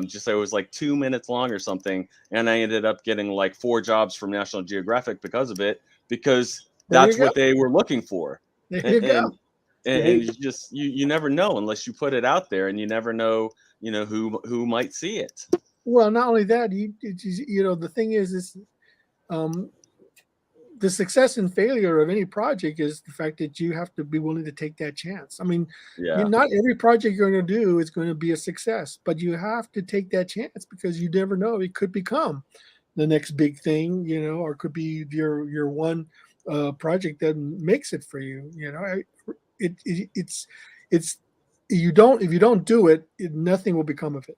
Just it was like 2 minutes long or something, and I ended up getting like 4 jobs from National Geographic because of it, because There you that's go. what they were looking for. There and you go. and, and Great. you just you never know unless you put it out there, and you never know, who might see it. Well, not only that, you know, the thing is um, the success and failure of any project is the fact that you have to be willing to take that chance. I mean, Yeah, not every project you're going to do is going to be a success, but you have to take that chance because you never know. It could become the next big thing, you know, or it could be your one project that makes it for you. You know, it's you don't if you don't do it, nothing will become of it.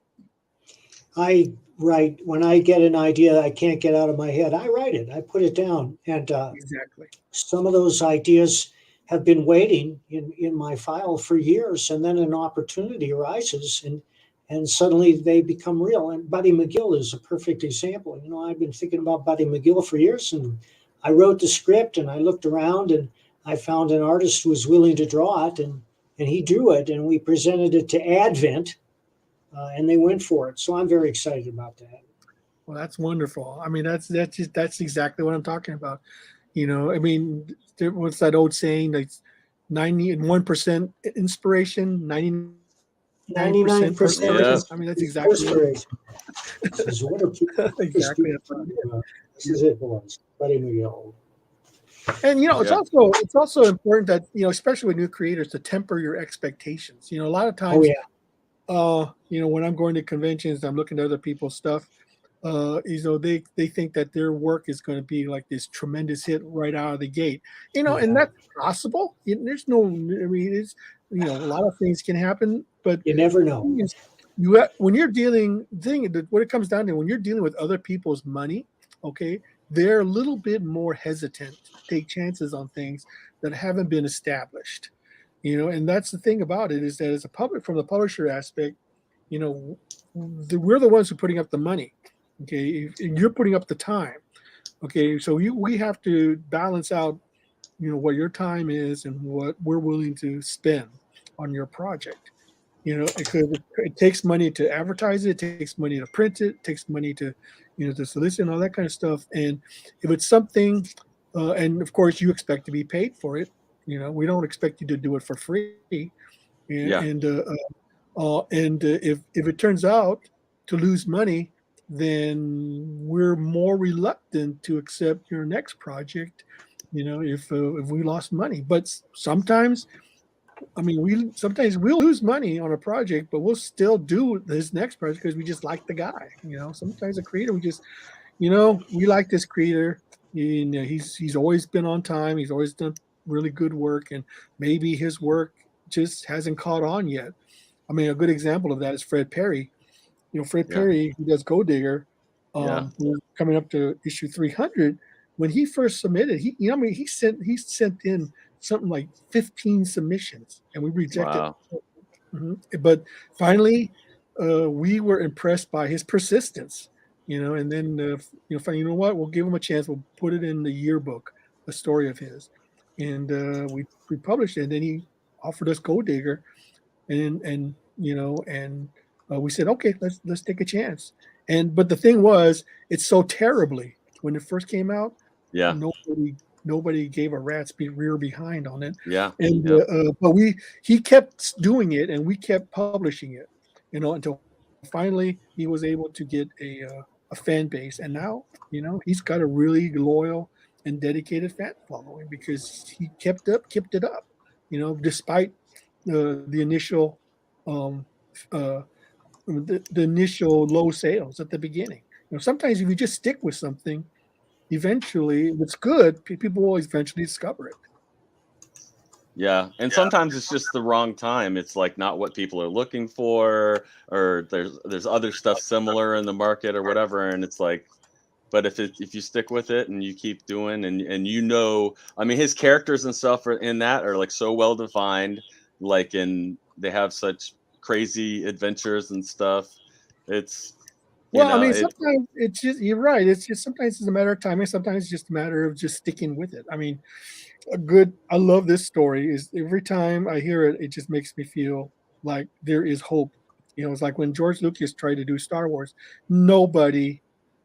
I write when I get an idea I can't get out of my head. I write it. I put it down, and Exactly. some of those ideas have been waiting in my file for years, and then an opportunity arises, and suddenly they become real. And Buddy McGill is a perfect example. You know, I've been thinking about Buddy McGill for years, and I wrote the script, and I looked around, and I found an artist who was willing to draw it, and he drew it, and we presented it to Advent, and they went for it. So I'm very excited about that. Well, that's wonderful. I mean, that's exactly what I'm talking about. I mean, what's that old saying? Like 91% inspiration, 99% 99% Yeah. perspiration. I mean, that's exactly it. perspiration. This is what are these Exactly. people talking about? This is it, boys. Letting me go. And it's Yeah. also important that especially with new creators, to temper your expectations. A lot of Oh times, yeah. when I'm going to conventions, I'm looking at other people's stuff. They think that their work is going to be like this tremendous hit right out of the gate. And Yeah. that's possible. There's no, I mean, it's a lot of things can happen, but You never know. when you're what it comes down to, when you're dealing with other people's money, okay, they're a little bit more hesitant to take chances on things that haven't been established. And that's the thing about it, is that as a public, from the publisher aspect, you know, we're the ones who are putting up the money. Okay, and you're putting up the time. Okay, so we have to balance out, what your time is and what we're willing to spend on your project. Because it takes money to advertise it, it takes money to print it takes money to, to solicit and all that kind of stuff. And if it's something, and of course you expect to be paid for it. We don't expect you to do it for free. Yeah. And if it turns out to lose money, then we're more reluctant to accept your next project. If we lost money, but sometimes, I mean, sometimes we'll lose money on a project, but we'll still do this next project because we just like the guy. Sometimes a creator, we like this creator. He's always been on time. He's always done really good work, and maybe his work just hasn't caught on yet. I mean, a good example of that is Fred Perry. Fred Yeah. Perry, who does Go Digger, Yeah. who's coming up to issue 300. When he first submitted, he sent in something like 15 submissions, and we rejected. Wow. But finally, we were impressed by his persistence. And then finally, what? We'll give him a chance. We'll put it in the yearbook, a story of his, and we published it. And then he offered us Go Digger, and we said, okay, let's take a chance. But the thing was, it's so terribly, when it first came out, Yeah. nobody gave a rat's rear behind on it. Yeah. And Yeah. but he kept doing it, and we kept publishing it, until finally he was able to get a fan base. And now, he's got a really loyal and dedicated fan following, because he kept it up, despite the initial um, uh, the initial low sales at the beginning. Sometimes if you just stick with something, eventually, if it's good, people will eventually discover it. Yeah. And sometimes it's just the wrong time. It's like not what people are looking for, or there's other stuff similar in the market or whatever. And it's like, but if you stick with it and you keep doing, and I mean, his characters and stuff in that are like so well defined, like, and they have such crazy adventures and stuff. It's Well, I mean, it sometimes it's just, you're right. It's just, sometimes it's a matter of timing. Sometimes it's just a matter of just sticking with it. I mean, I love this story. Is every time I hear it, it just makes me feel like there is hope. It's like when George Lucas tried to do Star Wars, nobody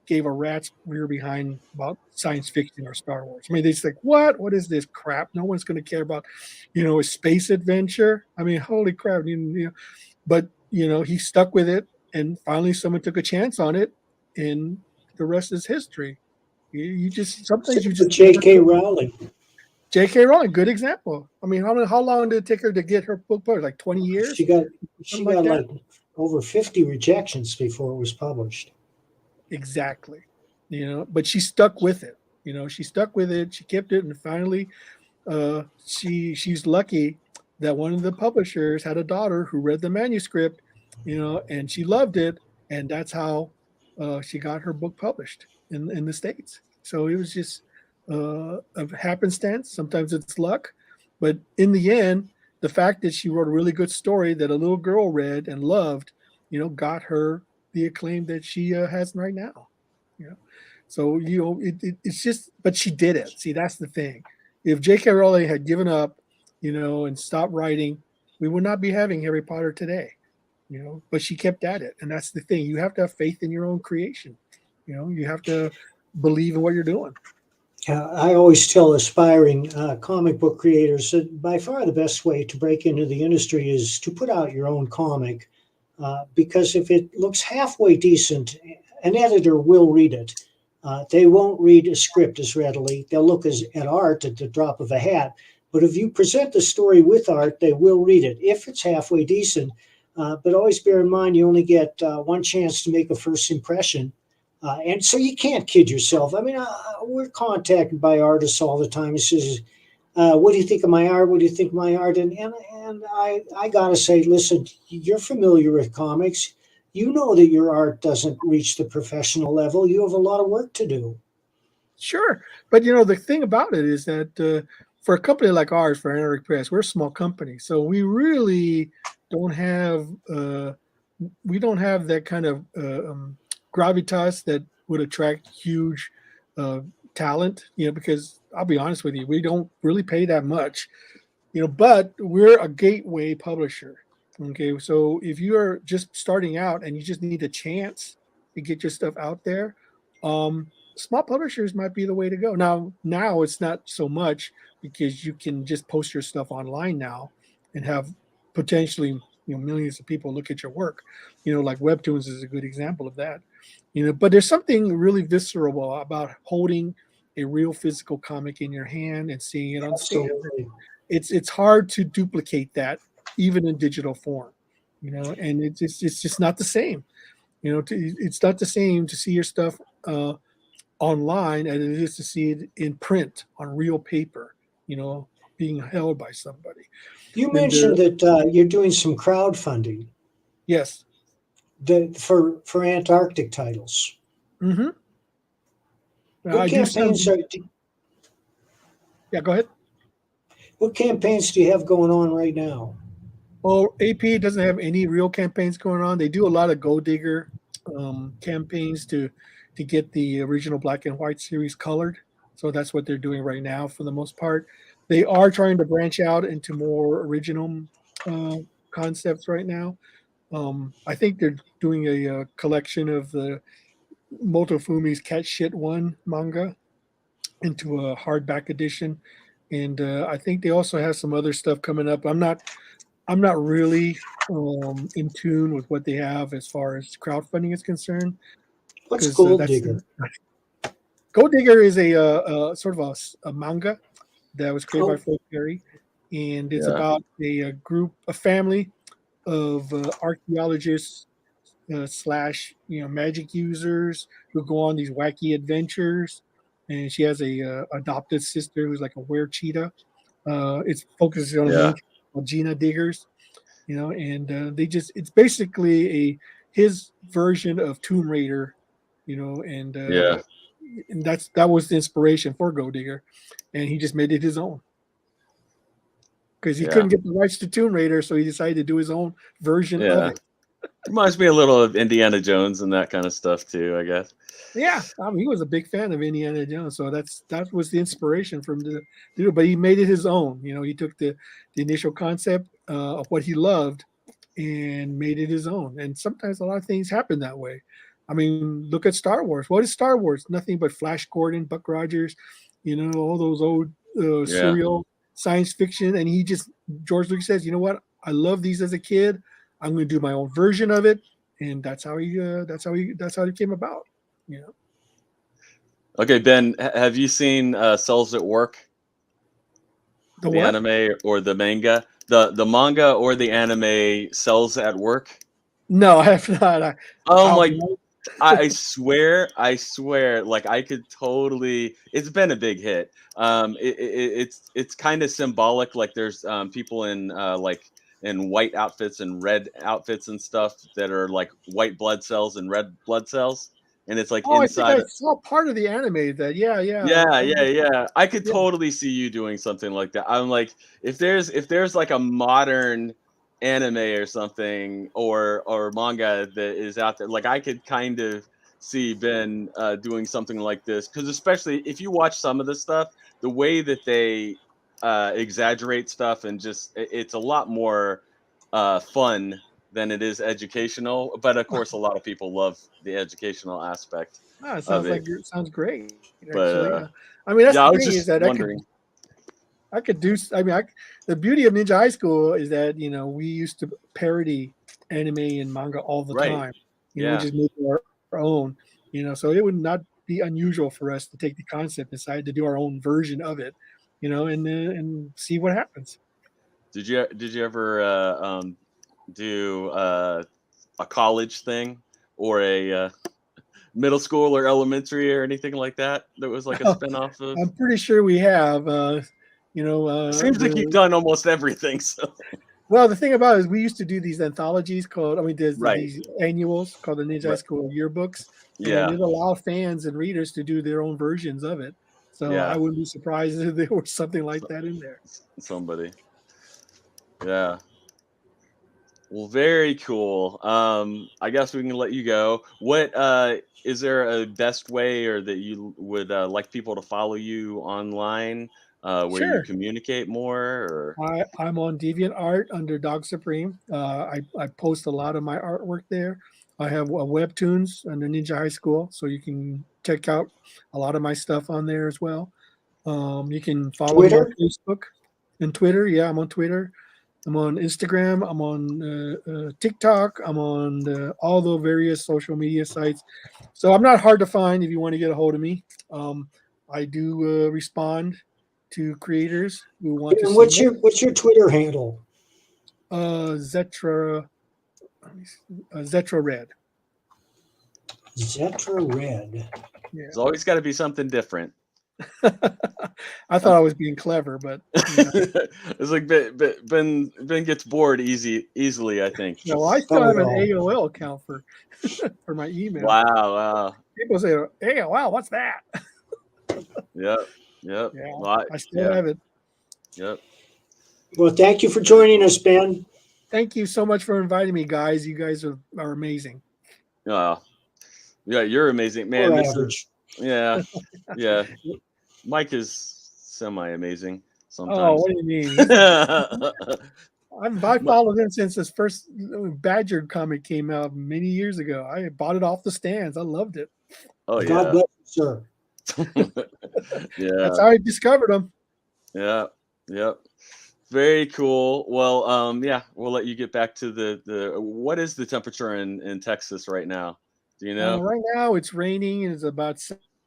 gave a rat's rear behind about science fiction or Star Wars. I mean, they just like, what is this crap? No one's going to care about, a space adventure. I mean, holy crap. But he stuck with it, and finally someone took a chance on it, and the rest is history. You just, sometimes you Same with just never J.K. know. Rowling. J.K. Rowling, good example. I mean, how long did it take her to get her book published? Like 20 She years, got something like that. like over 50 rejections before it was published. Exactly. But she stuck with it. She stuck with it. She kept it, and finally, she's lucky that one of the publishers had a daughter who read the manuscript, and she loved it, and that's how she got her book published in the States. So it was just a happenstance. Sometimes it's luck, but in the end, the fact that she wrote a really good story that a little girl read and loved, got her the acclaim that she has right now. You know, so it's just, but she did it. See, that's the thing. If J.K. Rowling had given up, and stopped writing, we would not be having Harry Potter today. But she kept at it, and that's the thing. You have to have faith in your own creation. You have to believe in what you're doing. I always tell aspiring comic book creators that by far the best way to break into the industry is to put out your own comic, because if it looks halfway decent, an editor will read it. They won't read a script as readily. They'll look at art at the drop of a hat. But if you present the story with art, they will read it if it's halfway decent. But always bear in mind you only get one chance to make a first impression. And so you can't kid yourself. I mean, we're contacted by artists all the time. He says, "What do you think of my art? What do you think of my art?" And I gotta say, listen, you're familiar with comics. You know that your art doesn't reach the professional level. You have a lot of work to do. Sure, but the thing about it is that for a company like ours, for Anarch Press, we're a small company, so we really don't have we don't have that kind of gravitas that would attract huge uh, talent. Because I'll be honest with you, we don't really pay that much. But we're a gateway publisher. Okay, so if you are just starting out and you just need a chance to get your stuff out there, small publishers might be the way to go. Now it's not so much because you can just post your stuff online now and have potentially millions of people look at your work. Like Webtoons is a good example of that. But there's something really visceral about holding a real physical comic in your hand and seeing it on stand. Absolutely. It's hard to duplicate that even in digital form, and it's just not the same. It's not the same to see your stuff online as it is to see it in print on real paper, being held by somebody. You And mentioned that you're doing some crowdfunding yes. for Antarctic titles. Hmm. What I do some. campaigns are Yeah, go ahead. what campaigns do you have going on right now? Well, AP doesn't have any real campaigns going on. They do a lot of Gold Digger campaigns to get the original Black and White series colored. So that's what they're doing right now for the most part. They are trying to branch out into more original uh, concepts right now. I think they're doing a collection of the Motofumi's Cat Shit One manga into a hardback edition, and I think they also have some other stuff coming up. I'm not really in tune with what they have as far as crowdfunding is concerned, What's because Gold that's Digger? Gold Digger is a sort of a manga that was created by Oh, Frank Perry, and it's Yeah. about a family of archaeologists slash magic users who go on these wacky adventures. And she has a adopted sister who's like a were cheetah. It's focuses on a main Yeah. character called Gina Diggers, and it's basically his version of Tomb Raider, Yeah. and that was the inspiration for Go Digger, and he just made it his own because he Yeah. couldn't get the rights to Tomb Raider, so he decided to do his own version of Yeah. it. Reminds me a little of Indiana Jones and that kind of stuff too, I guess. Yeah, I mean, he was a big fan of Indiana Jones, so that was the inspiration for him to do it. But he made it his own. He took the initial concept of what he loved and made it his own. And sometimes a lot of things happen that way. I mean, look at Star Wars. What is Star Wars? Nothing but Flash Gordon, Buck Rogers, all those old Yeah. surreal science fiction. And George Lucas says, you know what? I love these as a kid. I'm going to do my own version of it, and that's how he came about. You know. Okay, Ben, have you seen Cells at Work, The the what? anime or the manga? The manga or the anime Cells at Work? No, I have not. Oh I'll my, be I swear, like I could totally. It's been a big hit. It's kind of symbolic. Like there's people in like in white outfits and red outfits and stuff that are like white blood cells and red blood cells, and it's like I think I inside. saw part of the anime that. Yeah. Yeah, yeah, yeah. I could Yeah. totally see you doing something like that. I'm like, if there's like a modern anime or something or manga that is out there, like I could kind of see Ben doing something like this because especially if you watch some of the stuff, the way that they exaggerate stuff and just it's a lot more fun than it is educational. But of course, a lot of people love the educational aspect Oh, it of sounds like it. it sounds great. But Actually, I mean, that's yeah, I the was thing is just that wondering. I could do. I mean, the beauty of Ninja High School is that we used to parody anime and manga all the Right. time. We Yeah. just make our own. So it would not be unusual for us to take the concept and decide to do our own version of it. And see what happens. Did you ever do a college thing or a middle school or elementary or anything like that? That was like a spinoff of. I'm pretty sure we have. It seems like you've done almost everything. So Well, the thing about it is we used to do these anthologies there's right. these annuals called the Ninja High Right. School yearbooks, and Yeah. it allowed fans and readers to do their own versions of it. So I Yeah. wouldn't be surprised if there was something like that in there. Somebody. Yeah. Well, very cool. I guess we can let you go. What is there a best way or that you would like people to follow you online where you Sure. communicate more or I'm on DeviantArt under Dog Supreme. I post a lot of my artwork there. I have webtoons under Ninja High School, so you can check out a lot of my stuff on there as well. You can follow me on Twitter? Facebook and Twitter. Yeah, I'm on Twitter. I'm on Instagram. I'm on TikTok. I'm on all the various social media sites. So I'm not hard to find if you want to get a hold of me. I do respond to creators who want to And see what's your Twitter handle? Zetra Zetra Red. Zetra Red. Yeah. there's always got to be something different. I thought I was being clever, but It's like Ben gets bored easily, I think. no, I still have an Oh, well. AOL account for my email. Wow. People say, AOL, what's that? Yep. Yeah, Well, I still have it. Yep. Well, thank you for joining us, Ben. Thank you so much for inviting me, guys. You guys are amazing. Yeah, you're amazing, man. Or This average. is yeah. Mike is semi-amazing Oh, sometimes. what do you mean? I followed him since his first Badger comic came out many years ago. I bought it off the stands. I loved it. Oh God yeah, bless you, sir. yeah, That's how I discovered him. yeah, yep. Very cool. Well, yeah, we'll let you get back to the. What is the temperature in Texas right now? Do you know? Right now it's raining and it's about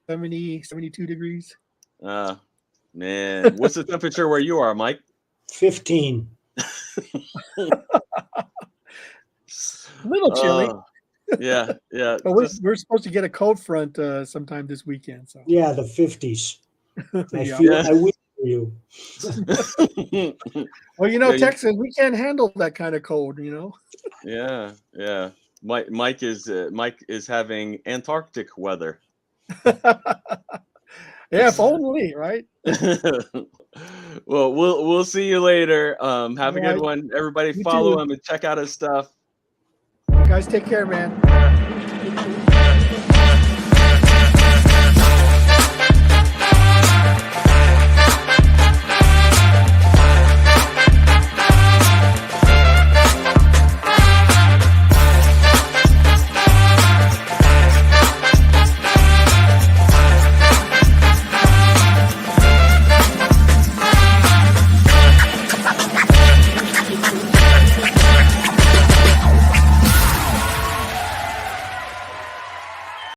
72 degrees. Man, what's the temperature where you are, Mike? 15. A little chilly. Yeah. But we're supposed to get a cold front sometime this weekend. So Yeah, the 50s. Yeah. I wish for you. Well, Yeah, Texas, we can't handle that kind of cold, Yeah. Mike is having Antarctic weather. Yeah, if only, right? Well, we'll see you later. Have a good Right. one. Everybody You follow too. him and check out his stuff. Guys, take care, man.